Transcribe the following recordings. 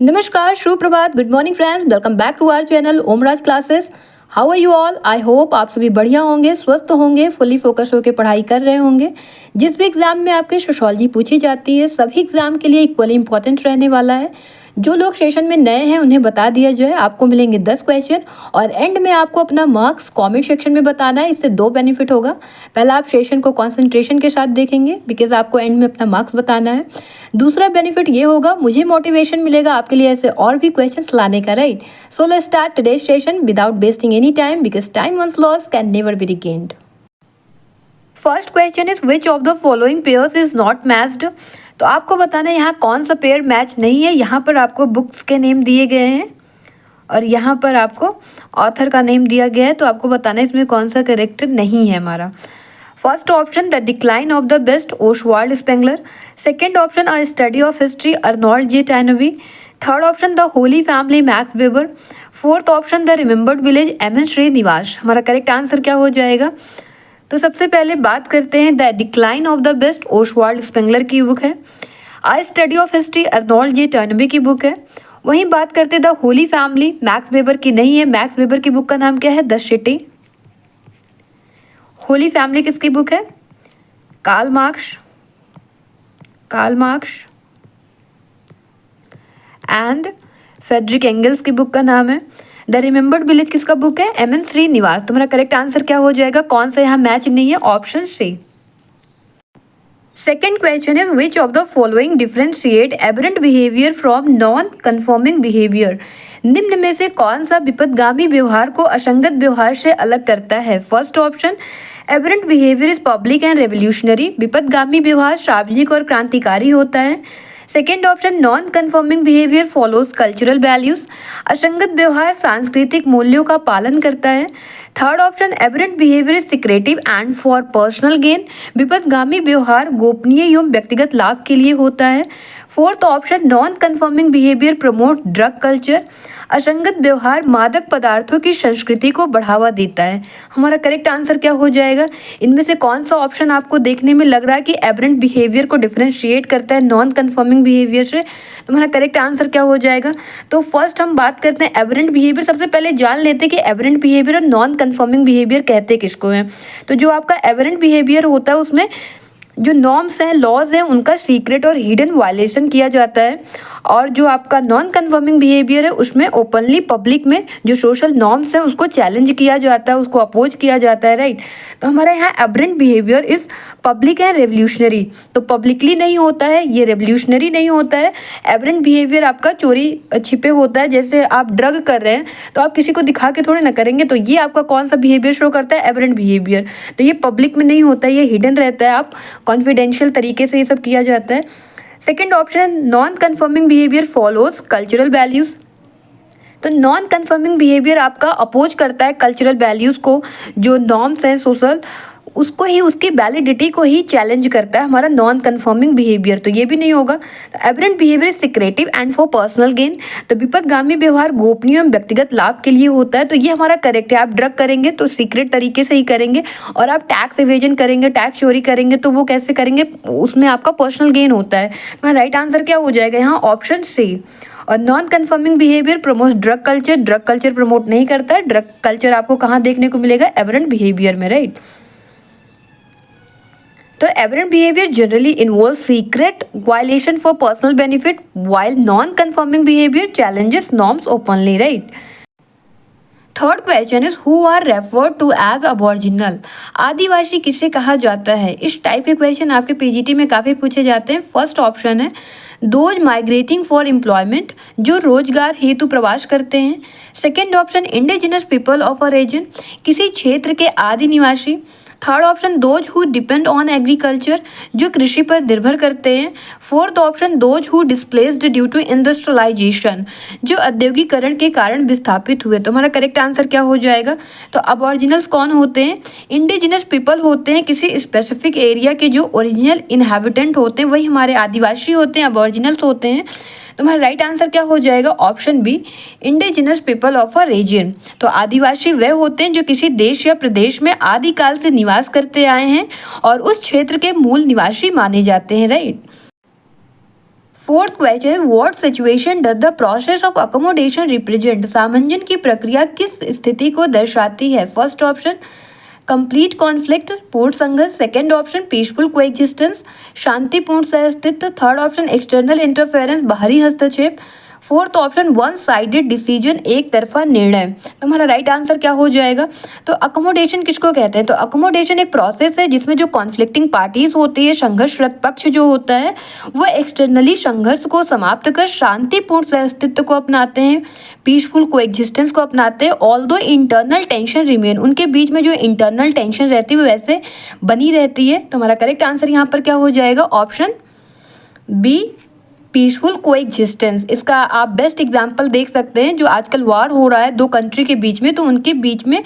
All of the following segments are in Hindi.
नमस्कार, सुप्रभात, good morning friends, welcome back to our channel Omraj classes. How are you all? I hope आप सभी बढ़िया होंगे, स्वस्थ होंगे, फुली फोकस होकर पढ़ाई कर रहे होंगे। जिस भी एग्जाम में आपकी सोशोलॉजी पूछी जाती है, सभी एग्जाम के लिए इक्वली इंपॉर्टेंट रहने वाला है। जो लोग सेशन में नए हैं उन्हें बता दिया जाए, आपको मिलेंगे 10 क्वेश्चन और एंड में आपको अपना मार्क्स कमेंट सेक्शन में बताना है। इससे दो बेनिफिट होगा। पहला, आप सेशन को कंसंट्रेशन के साथ देखेंगे बिकॉज आपको एंड में अपना मार्क्स बताना है। दूसरा बेनिफिट ये होगा, मुझे मोटिवेशन मिलेगा आपके लिए ऐसे और भी क्वेश्चंस लाने का, right? So let's start today's session without wasting any time because time once lost can never be regained. First question is which of the following pairs is not matched. तो आपको बताना है यहाँ कौन सा पेयर मैच नहीं है। यहाँ पर आपको बुक्स के नेम दिए गए हैं और यहाँ पर आपको ऑथर का नेम दिया गया है, तो आपको बताना है इसमें कौन सा करेक्ट नहीं है हमारा। First option the decline of the best Oswald Spengler. Second option a study of history Arnold J Toynbee. Third option the holy family Max Weber. Fourth option the remembered village M N Srinivas. हमारा करेक्ट आंसर क्या हो जाएगा? तो सबसे पहले बात करते हैं the decline of the best Oswald Spengler की बुक है। A study of history Arnold J Toynbee की बुक है। वहीं बात करते हैं the holy family Max Weber की नहीं है। मैक्स वेबर की बुक का नाम क्या है? The city. होली फैमिली किसकी बुक है? Karl Marx and Friedrich Engels की बुक का नाम है। द रिमेंबर्ड विलेज किसका बुक है? M N Srinivas. तुम्हारा करेक्ट आंसर क्या हो जाएगा? कौन सा यहाँ मैच नहीं है? Option C. Second question is which of the following differentiate aberrant behaviour from non conforming behaviour. निम्न में से कौन सा विपथगामी व्यवहार को असंगत व्यवहार से अलग करता है? First option aberrant behaviour is public and revolutionary. विपथगामी व्यवहार सार्वजनिक और क्रांतिकारी होता है। Second option non conforming behaviour follows cultural values. असंगत व्यवहार सांस्कृतिक मूल्यों का पालन करता है। Third option aberrant behaviour is secretive and for personal gain. विपथगामी व्यवहार गोपनीय एवं व्यक्तिगत लाभ के लिए होता है। Fourth option non conforming behaviour promote drug culture. असंगत व्यवहार मादक पदार्थों की संस्कृति को बढ़ावा देता है। हमारा करेक्ट आंसर क्या हो जाएगा? इनमें से कौन सा ऑप्शन आपको देखने में लग रहा है कि एबरेंट बिहेवियर को डिफरेंशिएट करता है नॉन कन्फर्मिंग बिहेवियर से? तुम्हारा करेक्ट आंसर क्या हो जाएगा? तो फर्स्ट हम बात करते हैं एबरेंट बिहेवियर। सबसे पहले जान लेते हैं कि एबरेंट बिहेवियर और नॉन कन्फर्मिंग बिहेवियर कहते किसको हैं। तो जो आपका एबरेंट बिहेवियर होता है उसमें जो नॉर्म्स हैं, लॉज हैं, उनका सीक्रेट और हिडन वायलेशन किया जाता है। और जो आपका नॉन कन्फर्मिंग बिहेवियर है उसमें ओपनली पब्लिक में जो सोशल नॉर्म्स हैं उसको चैलेंज किया जाता है, उसको अपोज किया जाता है, राइट? तो हमारे यहाँ aberrant behaviour is public and revolutionary. तो पब्लिकली नहीं होता है, ये रेवोल्यूशनरी नहीं होता है। एबरेंट बिहेवियर आपका चोरी छिपे होता है। जैसे आप ड्रग कर रहे हैं तो आप किसी को दिखा के थोड़े ना करेंगे, तो ये आपका कौन सा बिहेवियर शो करता है? Aberrant behaviour. तो ये पब्लिक में नहीं होता है, ये हिडन रहता है, आप कॉन्फिडेंशियल तरीके से ये सब किया जाता है। Second option non conforming behaviour follows cultural values. तो नॉन कन्फर्मिंग बिहेवियर आपका अपोज करता है कल्चरल वैल्यूज को, जो नॉर्म्स हैं सोशल, उसको ही, उसकी वैलिडिटी को ही चैलेंज करता है हमारा नॉन कन्फर्मिंग बिहेवियर। तो ये भी नहीं होगा। तो aberrant behaviour secretive and for personal gain. तो विपथगामी व्यवहार गोपनीय एवं व्यक्तिगत लाभ के लिए होता है। तो ये हमारा करेक्ट है। आप ड्रग करेंगे तो सीक्रेट तरीके से ही करेंगे, और आप टैक्स इवेजन करेंगे, टैक्स चोरी करेंगे तो वो कैसे करेंगे? उसमें आपका पर्सनल गेन होता है। तो राइट आंसर क्या हो जाएगा यहाँ? Option C. और non conforming behaviour promote drug culture. Drug culture promote नहीं करता है। ड्रग कल्चर आपको कहाँ देखने को मिलेगा? एबरेंट बिहेवियर में, राइट? तो aberrant behaviour generally involve secret violation for personal benefit while non conforming behaviour challenges norms openly, right? Third question is who are referred to as aboriginal. आदिवासी किसे कहा जाता है? इस टाइप के क्वेश्चन आपके पीजीटी में काफ़ी पूछे जाते हैं। फर्स्ट ऑप्शन है दोज माइग्रेटिंग फॉर एम्प्लॉयमेंट, जो रोजगार हेतु प्रवास करते हैं। Second option indigenous people of a region, किसी क्षेत्र के आदि निवासी। Third option those who depend on agriculture, जो कृषि पर निर्भर करते हैं। Fourth option those who displaced due to industrialisation, जो औद्योगिकरण के कारण विस्थापित हुए। तो हमारा करेक्ट आंसर क्या हो जाएगा? तो अबॉरिजिनल्स कौन होते हैं? इंडिजिनस पीपल होते हैं किसी स्पेसिफिक एरिया के जो ओरिजिनल इनहेबिटेंट होते हैं, वही हमारे आदिवासी होते हैं, अबॉरिजिनल्स होते हैं। तुम्हारा राइट आंसर क्या हो जाएगा? Option B, indigenous people of a region. तो आदिवासी वे होते हैं जो किसी देश या प्रदेश में आदिकाल से निवास करते आए हैं और उस क्षेत्र के मूल निवासी माने जाते हैं, right? Fourth question, what situation does the process of accommodation represent? सामंजन की प्रक्रिया किस स्थिति को दर्शाती है? फर्स्ट ऑप्शन कंप्लीट कॉन्फ्लिक्ट, पूर्ण संघर्ष। सेकेंड ऑप्शन पीसफुल कोएग्जिस्टेंस, शांतिपूर्ण सहअस्तित्व। थर्ड ऑप्शन एक्सटर्नल इंटरफेरेंस, बाहरी हस्तक्षेप। Fourth option one sided decision, एक तरफा निर्णय। तो हमारा राइट आंसर क्या हो जाएगा? तो अकोमोडेशन किसको कहते हैं? तो अकोमोडेशन एक प्रोसेस है जिसमें जो कॉन्फ्लिक्टिंग पार्टीज होती है, संघर्षरत पक्ष जो होता है, वह एक्सटर्नली संघर्ष को समाप्त कर शांतिपूर्ण सहअस्तित्व को अपनाते हैं, पीसफुल कोएग्जिस्टेंस को अपनाते हैं। ऑल्दो इंटरनल टेंशन रिमेन, उनके बीच में जो इंटरनल टेंशन रहती है वो वैसे बनी रहती है। तो हमारा करेक्ट आंसर यहाँ पर क्या हो जाएगा? Option B, peaceful coexistence. इसका आप बेस्ट एग्जांपल देख सकते हैं, जो आजकल वार हो रहा है दो कंट्री के बीच में, तो उनके बीच में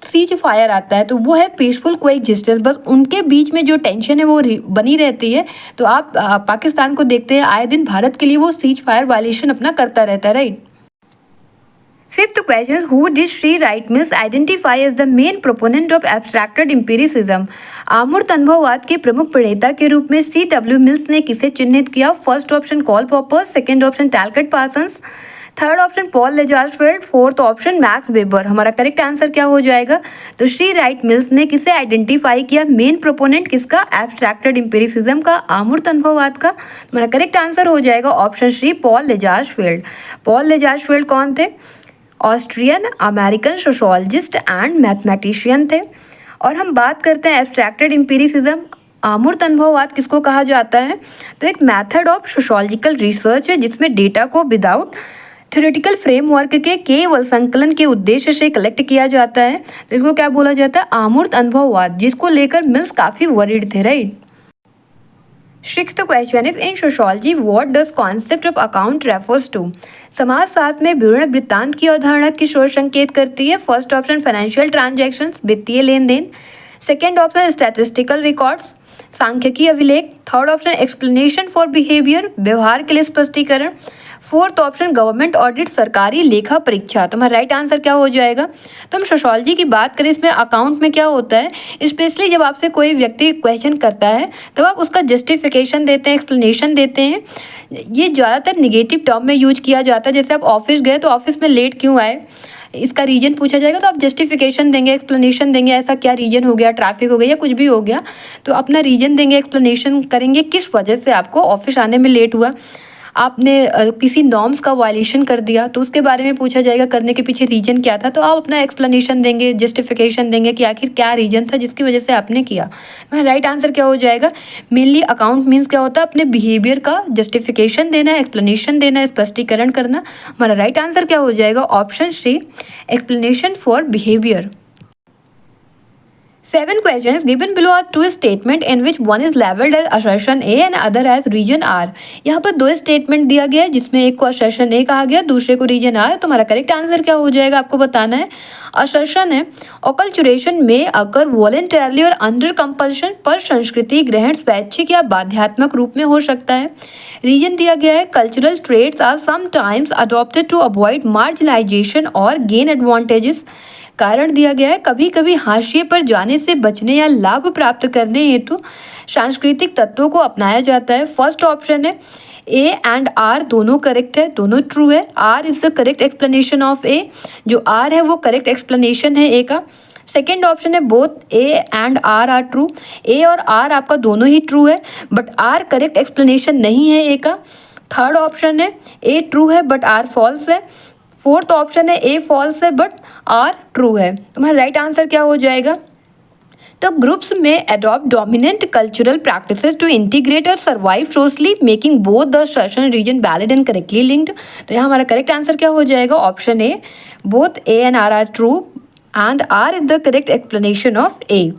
सीज फायर आता है, तो वो है पीसफुल कोएग्जिस्टेंस। बस उनके बीच में जो टेंशन है वो बनी रहती है। तो आप पाकिस्तान को देखते हैं, आए दिन भारत के लिए वो सीज फायर वायलेशन अपना करता रहता है, right. Fifth question, who did C Wright Mills identify as the main proponent of abstracted empiricism? आमूर्त अनुभववाद के प्रमुख प्रणेता के रूप में C.W. मिल्स ने किसे चिन्हित किया? First option Karl Poppers, second option Talcott Parsons, third option Paul Lazarsfeld, fourth option Max Weber. हमारा करेक्ट आंसर क्या हो जाएगा? तो श्री राइट मिल्स ने किसे आइडेंटिफाई किया? मेन प्रोपोनेंट किसका? एब्स्ट्रैक्टेड एम्पिरिसिज्म का, आमूर्त अनुभववाद का। हमारा करेक्ट आंसर हो जाएगा ऑप्शन सी, पॉल लेजार्सफेल्ड। पॉल लेजार्सफेल्ड कौन थे? Austrian American sociologist and mathematician थे। और हम बात करते हैं एब्स्ट्रैक्टेड एम्पिरिसिज्म, आमूर्त अनुभववाद किसको कहा जाता है? तो एक मेथड ऑफ सोशोलॉजिकल रिसर्च है जिसमें डेटा को विदाउट थ्योरेटिकल फ्रेमवर्क के केवल संकलन के उद्देश्य से कलेक्ट किया जाता है। तो इसको क्या बोला जाता है? आमूर्त अनुभववाद, जिसको लेकर मिल्स काफ़ी वरीड थे, right. Sixth question is, in sociology what does concept of account refers to? समाजशास्त्र में विवरण वृत्तांत की अवधारणा किस ओर संकेत करती है? फर्स्ट ऑप्शन फाइनेंशियल ट्रांजैक्शंस, वित्तीय लेन देन। सेकेंड ऑप्शन स्टैटिस्टिकल रिकॉर्ड्स, सांख्यिकीय अभिलेख। Third option explanation for behaviour, व्यवहार के लिए स्पष्टीकरण। फोर्थ ऑप्शन गवर्नमेंट ऑडिट, सरकारी लेखा परीक्षा। तो हमारा राइट आंसर क्या हो जाएगा? तो हम सोशोलॉजी की बात करें, इसमें अकाउंट में क्या होता है, स्पेशली जब आपसे कोई व्यक्ति क्वेश्चन करता है तो आप उसका जस्टिफिकेशन देते हैं, एक्सप्लेनेशन देते हैं। ये ज़्यादातर निगेटिव टर्म में यूज किया जाता है। जैसे आप ऑफिस गए तो ऑफिस में लेट क्यों आए, इसका रीजन पूछा जाएगा तो आप जस्टिफिकेशन देंगे, एक्सप्लेनेशन देंगे, ऐसा क्या रीजन हो गया, ट्रैफिक हो गया या कुछ भी हो गया, तो अपना रीजन देंगे, एक्सप्लेनेशन करेंगे किस वजह से आपको ऑफिस आने में लेट हुआ। आपने किसी नॉर्म्स का वायलेशन कर दिया तो उसके बारे में पूछा जाएगा, करने के पीछे रीजन क्या था, तो आप अपना एक्सप्लेनेशन देंगे, जस्टिफिकेशन देंगे कि आखिर क्या रीजन था जिसकी वजह से आपने किया। राइट आंसर क्या हो जाएगा? मेनली अकाउंट मीन्स क्या होता है? अपने बिहेवियर का जस्टिफिकेशन देना, एक्सप्लेनेशन देना, स्पष्टीकरण करना। हमारा राइट आंसर क्या हो जाएगा? Option C, explanation for behaviour. 7 questions given below are two statement in which one is labeled as assertion A and other as region R। यहाँ पर दो स्टेटमेंट दिया गया है जिसमें एक को assertion A कहा गया, दूसरे को region R। तो हमारा करेक्ट आंसर क्या हो जाएगा आपको बताना है। assertion है ऑकल्चुरेशन में अगर वॉलेंटरली और अंडर कंपल्शन, पर संस्कृति ग्रहण स्वैच्छिक या बाध्यात्मक रूप में हो सकता है। रीजन दिया गया है cultural traits are sometimes adopted to avoid marginalisation और गेन एडवांटेजेस। कारण दिया गया है कभी कभी हाशिए पर जाने से बचने या लाभ प्राप्त करने हेतु सांस्कृतिक तत्वों को अपनाया जाता है। फर्स्ट ऑप्शन है ए एंड आर दोनों करेक्ट है, दोनों ट्रू है। R is the correct explanation of A, जो आर है वो करेक्ट एक्सप्लेनेशन है ए का। सेकेंड ऑप्शन है both A and R are true, A और आर आपका दोनों ही ट्रू है बट आर करेक्ट एक्सप्लेनेशन नहीं है ए का। थर्ड ऑप्शन है ए ट्रू है बट आर फॉल्स है। फोर्थ ऑप्शन है ए फॉल्स है बट आर ट्रू है। तुम्हारा राइट आंसर क्या हो जाएगा? तो ग्रुप्स में adopt dominant cultural practices to integrate और survive socially making both the certain reason valid and correctly linked. तो यहाँ हमारा करेक्ट आंसर क्या हो जाएगा? Option A, both A and R true and R is the correct explanation of A.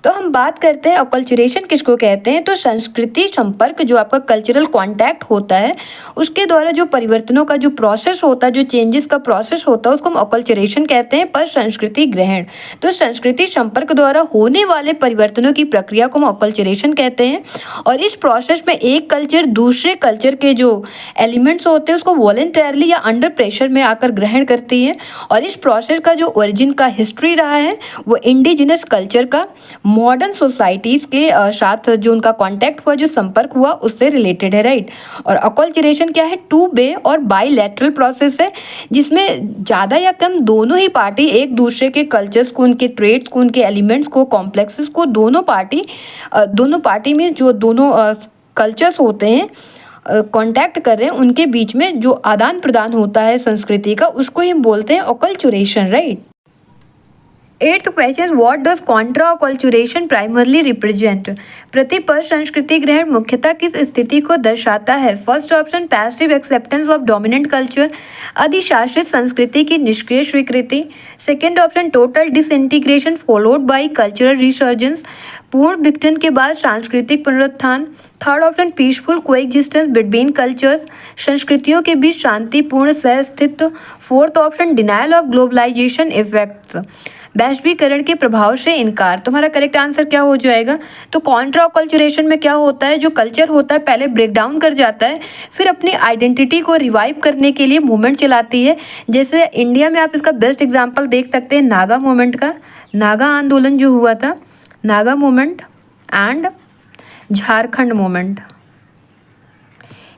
तो हम बात करते हैं अकल्चरेशन किसको कहते हैं। तो संस्कृति संपर्क, जो आपका कल्चरल कांटेक्ट होता है उसके द्वारा जो परिवर्तनों का जो प्रोसेस होता है, जो चेंजेस का प्रोसेस होता है उसको हम अकल्चरेशन कहते हैं। पर संस्कृति ग्रहण, तो संस्कृति संपर्क द्वारा होने वाले परिवर्तनों की प्रक्रिया को हम अकल्चरेशन कहते हैं। और इस प्रोसेस में एक कल्चर दूसरे कल्चर के जो एलिमेंट्स होते हैं उसको वॉलेंटरली या अंडर प्रेशर में आकर ग्रहण करती है। और इस प्रोसेस का जो ओरिजिन का हिस्ट्री रहा है वो इंडिजिनस कल्चर का मॉडर्न सोसाइटीज़ के साथ जो उनका कांटेक्ट हुआ, जो संपर्क हुआ, उससे रिलेटेड है, राइट। और अकल्चरेशन क्या है? टू वे और बाईलैटरल प्रोसेस है, जिसमें ज़्यादा या कम दोनों ही पार्टी एक दूसरे के कल्चर्स को, उनके ट्रेड्स को, उनके एलिमेंट्स को, कॉम्प्लेक्सेस को, दोनों पार्टी में जो दोनों कल्चर्स होते हैं कांटेक्ट कर रहे हैं, उनके बीच में जो आदान प्रदान होता है संस्कृति का, उसको ही बोलते हैं acculturation, right. Eighth question, what does contra acculturation primarily represent? प्रतिपर संस्कृति ग्रहण मुख्यतः किस स्थिति को दर्शाता है? First option, passive acceptance of dominant culture, अधिशासित संस्कृति की निष्क्रिय स्वीकृति। Second option, total disintegration followed by cultural resurgence, पूर्ण विघटन के बाद सांस्कृतिक पुनरुत्थान। Third option, peaceful coexistence between cultures, संस्कृतियों के बीच शांतिपूर्ण सहअस्तित्व। Fourth option, denial of globalisation effects, वैश्वीकरण के प्रभाव से इनकार। तुम्हारा करेक्ट आंसर क्या हो जाएगा? तो कॉन्ट्रा अकल्चरेशन में क्या होता है, जो कल्चर होता है पहले ब्रेक डाउन कर जाता है, फिर अपनी आइडेंटिटी को रिवाइव करने के लिए मूवमेंट चलाती है। जैसे इंडिया में आप इसका बेस्ट एग्जाम्पल देख सकते हैं नागा मूवमेंट का, नागा आंदोलन जो हुआ था, Naga movement and Jharkhand movement.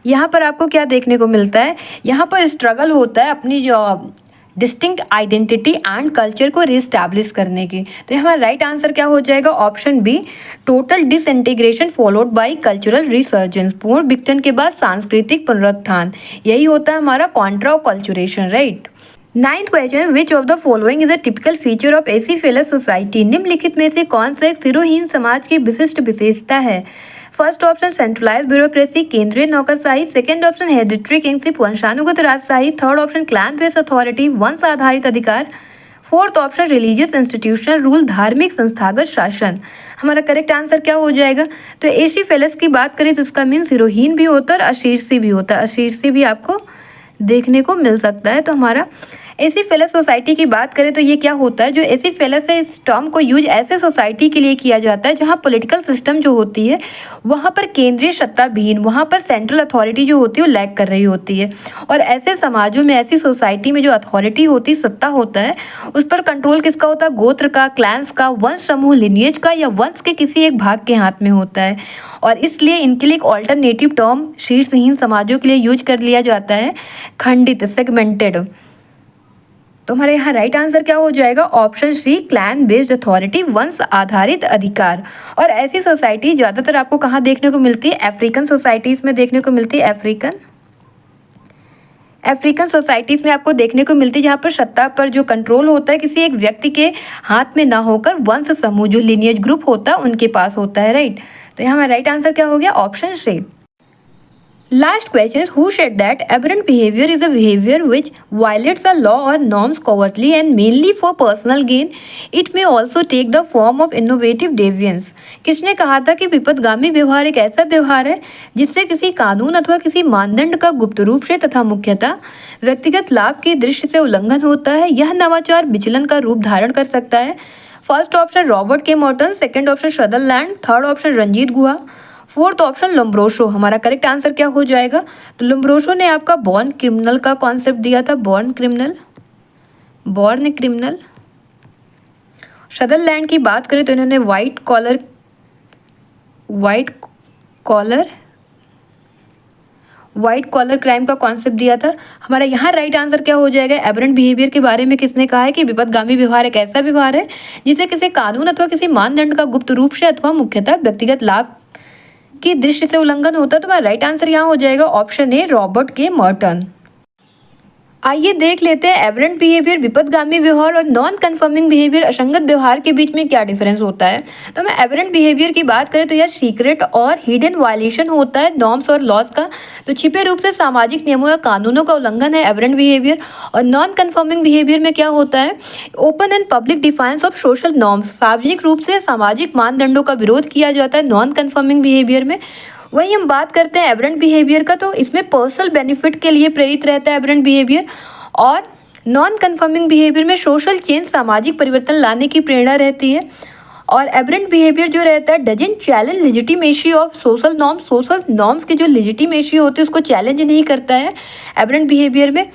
यहाँ पर आपको क्या देखने को मिलता है? यहाँ पर स्ट्रगल होता है अपनी जो डिस्टिंक्ट आइडेंटिटी एंड कल्चर को रिस्टैब्लिश करने की। तो हमारा राइट आंसर क्या हो जाएगा? Option B, total disintegration followed by cultural resurgence, पूर्ण विघटन के बाद सांस्कृतिक पुनरुत्थान। यही होता है हमारा contra acculturation, right. Ninth question, which of the following is a typical feature of acephalous society? निम्नलिखित में से कौन सा एक सिरोहीन समाज की विशिष्ट विशेषता है? फर्स्ट ऑप्शन, सेंट्रलाइज ब्यूरोक्रेसी, केंद्रीय नौकरशाही। सेकेंड ऑप्शन, हेरिडिटरी किंगशिप, वंशानुगत राजशाही। Third option, clan based authority, वंश आधारित अधिकार। Fourth option, religious institutional rule, धार्मिक संस्थागत शासन। हमारा करेक्ट आंसर क्या हो जाएगा? तो एसीफेलस की बात करें तो इसका मीन सिरोहीन भी होता है और अशीर्षी भी होता है। अशीर्षी भी आपको देखने को मिल सकता है। तो हमारा एसीफेलस सोसाइटी की बात करें तो ये क्या होता है, जो एसीफेलस है, इस टर्म को यूज ऐसे सोसाइटी के लिए किया जाता है जहाँ पॉलिटिकल सिस्टम जो होती है वहाँ पर केंद्रीय सत्ता विहीन, वहाँ पर सेंट्रल अथॉरिटी जो होती है वो लैग कर रही होती है। और ऐसे समाजों में, ऐसी सोसाइटी में जो अथॉरिटी होती, सत्ता होता है, उस पर कंट्रोल किसका होता है? गोत्र का, क्लैंस का, वंश समूह, लिनिएज का या वंश के किसी एक भाग के हाथ में होता है। और इसलिए इनके लिए एक ऑल्टरनेटिव टर्म शीर्षहीन समाजों के लिए यूज कर लिया जाता है, खंडित, सेगमेंटेड। तो हमारे यहाँ राइट आंसर क्या हो जाएगा? Option C, clan based authority, वंश आधारित अधिकार। और ऐसी सोसाइटी ज़्यादातर आपको कहाँ देखने को मिलती है? अफ्रीकन सोसाइटीज़ में देखने को मिलती है। अफ्रीकन सोसाइटीज़ में आपको देखने को मिलती है जहाँ पर सत्ता पर जो कंट्रोल होता है किसी एक व्यक्ति के हाथ में ना होकर वंश समूह, जो लिनिएज ग्रुप होता है, उनके पास होता है, राइट। तो यहाँ हमारा राइट आंसर क्या हो गया? Option C. Last question, who said that aberrant behavior is a behavior which violates a law or norms covertly and mainly for personal gain? It may also take the form of innovative deviance. किसने कहा था कि विपथगामी व्यवहार एक ऐसा व्यवहार है जिससे किसी कानून अथवा किसी मानदंड का गुप्त रूप से तथा मुख्यतः व्यक्तिगत लाभ की दृष्टि से उल्लंघन होता है? यह नवाचार विचलन का रूप धारण कर सकता है। First option, Robert K Merton. Second option, Sutherland. Third option, Ranajit Guha. Fourth option, Lombroso. हमारा करेक्ट आंसर क्या हो जाएगा? तो लोम्ब्रोसो ने आपका बॉर्न क्रिमिनल का कॉन्सेप्ट दिया था, बॉर्न क्रिमिनल। सदरलैंड की बात करें तो इन्होंने वाइट कॉलर क्राइम का कॉन्सेप्ट दिया था। हमारा यहाँ राइट आंसर क्या हो जाएगा? एबरेंट बिहेवियर के बारे में किसने कहा है कि विपथगामी व्यवहार एक ऐसा व्यवहार है जिसे किसी कानून अथवा किसी मानदंड का गुप्त रूप से अथवा मुख्यतः व्यक्तिगत लाभ की दृष्टि से उल्लंघन होता है। तो हमारा राइट आंसर यहाँ हो जाएगा ऑप्शन ए, रॉबर्ट के मॉर्टन। आइए देख लेते हैं एबरेंट बिहेवियर, विपथगामी व्यवहार और नॉन कन्फर्मिंग बिहेवियर, असंगत व्यवहार के बीच में क्या डिफरेंस होता है। तो हमें एबरेंट बिहेवियर की बात करें तो यह सीक्रेट और हिडन वायलेशन होता है नॉर्म्स और लॉज का। तो छिपे रूप से सामाजिक नियमों या कानूनों का उल्लंघन है एबरेंट बिहेवियर। और नॉन कन्फर्मिंग बिहेवियर में क्या होता है? Open and public defines of social norms, सार्वजनिक रूप से सामाजिक मानदंडों का विरोध किया जाता है नॉन कन्फर्मिंग बिहेवियर में। वहीं हम बात करते हैं एबरेंट बिहेवियर का, तो इसमें पर्सनल बेनिफिट के लिए प्रेरित रहता है एबरेंट बिहेवियर। और नॉन कन्फर्मिंग बिहेवियर में सोशल चेंज, सामाजिक परिवर्तन लाने की प्रेरणा रहती है। और एबरेंट बिहेवियर जो रहता है doesn't challenge legitimacy of social norms, social norms की जो लेजिटिमेसी होती है उसको चैलेंज नहीं करता है एबरेंट बिहेवियर में।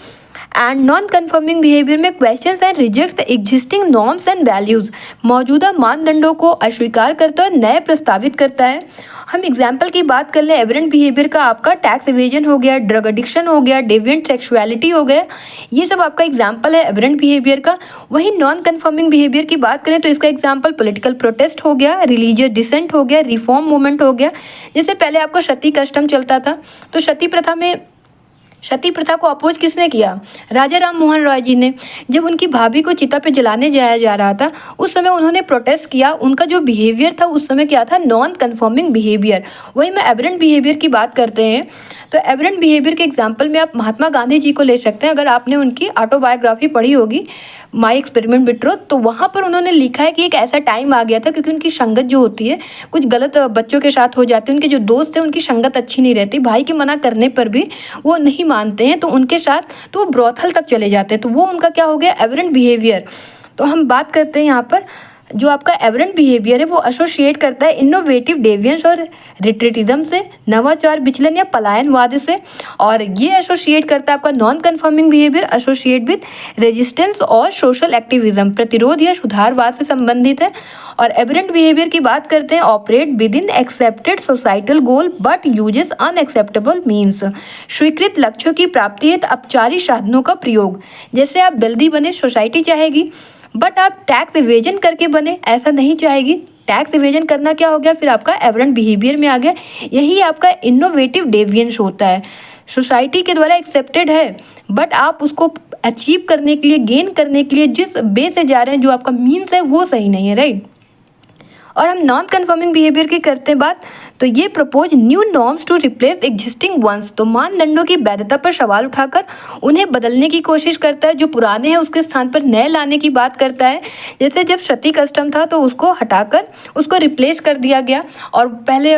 एंड नॉन कन्फर्मिंग बिहेवियर में questions and reject the existing norms and values, मौजूदा मानदंडों को अस्वीकार करता है और नए प्रस्तावित करता है। हम एग्जाम्पल की बात कर लें, एबरेंट बिहेवियर का आपका टैक्स इवेजन हो गया, ड्रग एडिक्शन हो गया, डेविएंट सेक्सुअलिटी हो गया, ये सब आपका एग्जाम्पल है एबरेंट बिहेवियर का। वहीं नॉन कन्फर्मिंग बिहेवियर की बात करें तो इसका एग्जाम्पल पॉलिटिकल प्रोटेस्ट हो गया, रिलीजियस डिसेंट हो गया, रिफॉर्म मूवमेंट हो गया। जैसे पहले आपको सती कस्टम चलता था, तो सती प्रथा को अपोज किसने किया? राजा राम मोहन रॉय जी ने। जब उनकी भाभी को चिता पे जलाने जाया जा रहा था, उस समय उन्होंने प्रोटेस्ट किया। उनका जो बिहेवियर था उस समय क्या था? Non conforming behaviour. वही में एबरेंट बिहेवियर की बात करते हैं, तो एबरेंट बिहेवियर के एग्जाम्पल में आप महात्मा गांधी जी को ले सकते हैं। अगर आपने उनकी ऑटोबायोग्राफी पढ़ी होगी, माई एक्सपेरिमेंट विद ट्रुथ, तो वहाँ पर उन्होंने लिखा है कि एक ऐसा टाइम आ गया था, क्योंकि उनकी संगत जो होती है कुछ गलत बच्चों के साथ हो जाती है। उनके जो दोस्त थे उनकी संगत अच्छी नहीं रहती, भाई के मना करने पर भी वो नहीं मानते हैं, तो उनके साथ तो वो ब्रोथल तक चले जाते हैं। तो वो उनका क्या हो गया? Aberrant behaviour. तो हम बात करते हैं यहाँ पर जो आपका एबरेंट बिहेवियर है वो एसोसिएट करता है इनोवेटिव डेविएंस और रिट्रीटिज्म से, नवाचार, विचलन या पलायनवाद से। और ये एसोसिएट करता है आपका non conforming behaviour associate with resistance और सोशल एक्टिविज्म, प्रतिरोध या सुधारवाद से संबंधित है। और एबरेंट बिहेवियर की बात करते हैं operate with in accepted societal goal but uses unacceptable means, स्वीकृत लक्ष्यों की प्राप्ति हेतु अपचारी साधनों का प्रयोग। जैसे आप वेल्दी बने, सोसाइटी चाहेगी, बट आप टैक्स इवेजन करके बने, ऐसा नहीं चाहेगी। टैक्स इवेजन करना क्या हो गया? फिर आपका एबरेंट बिहेवियर में आ गया। यही आपका इनोवेटिव डेविएंस होता है। सोसाइटी के द्वारा एक्सेप्टेड है, बट आप उसको अचीव करने के लिए, गेन करने के लिए जिस वे से जा रहे हैं, जो आपका मीन्स है वो सही नहीं है, राइट। और हम नॉन कन्फर्मिंग बिहेवियर की करते हैं बात, तो ये propose new norms to replace existing ones, तो मानदंडों की वैधता पर सवाल उठाकर उन्हें बदलने की कोशिश करता है। जो पुराने हैं उसके स्थान पर नए लाने की बात करता है। जैसे जब सती कस्टम था तो उसको हटाकर उसको रिप्लेस कर दिया गया, और पहले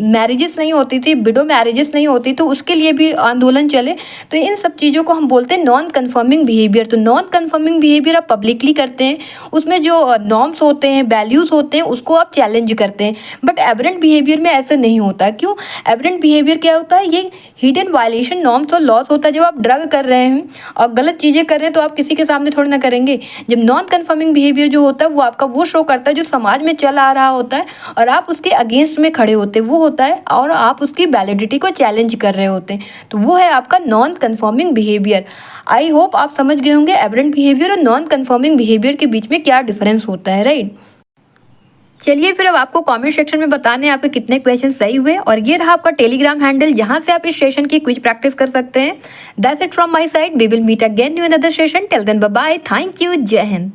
मैरिजेस नहीं होती थी, विडो मैरिजेस नहीं होती, तो उसके लिए भी आंदोलन चले। तो इन सब चीज़ों को हम बोलते हैं नॉन कन्फर्मिंग बिहेवियर। तो नॉन कन्फर्मिंग बिहेवियर आप पब्लिकली करते हैं, उसमें जो नॉर्म्स होते हैं, वैल्यूज़ होते हैं, उसको आप चैलेंज करते हैं। बट एबरेंट बिहेवियर में ऐसा नहीं होता। क्यों? एबरेंट बिहेवियर क्या होता है? ये हिडन वायलेशन नॉर्म्स और लॉस होता है। जब आप ड्रग कर रहे हैं और गलत चीज़ें कर रहे हैं तो आप किसी के सामने थोड़ी ना करेंगे। जब नॉन कन्फर्मिंग बिहेवियर जो होता है वो आपका वो शो करता है जो समाज में चल आ रहा होता है, और आप उसके अगेंस्ट में खड़े होते हैं, वो होता है, और आप उसकी वैलिडिटी को चैलेंज कर रहे होते हैं। तो वो है आपका नॉन कन्फर्मिंग बिहेवियर। आई होप आप समझ गए होंगे एबरेंट बिहेवियर और नॉन कन्फर्मिंग बिहेवियर के बीच में क्या डिफरेंस होता है, राइट। चलिए फिर अब आपको कमेंट सेक्शन में बताने हैं आपके कितने क्वेश्चन सही हुए। और ये रहा आपका टेलीग्राम हैंडल जहां से आप इस सेशन की क्विज प्रैक्टिस कर सकते हैं। That's it from my side, we will meet again new another session. Till then bye bye, thank you, Jai Hind.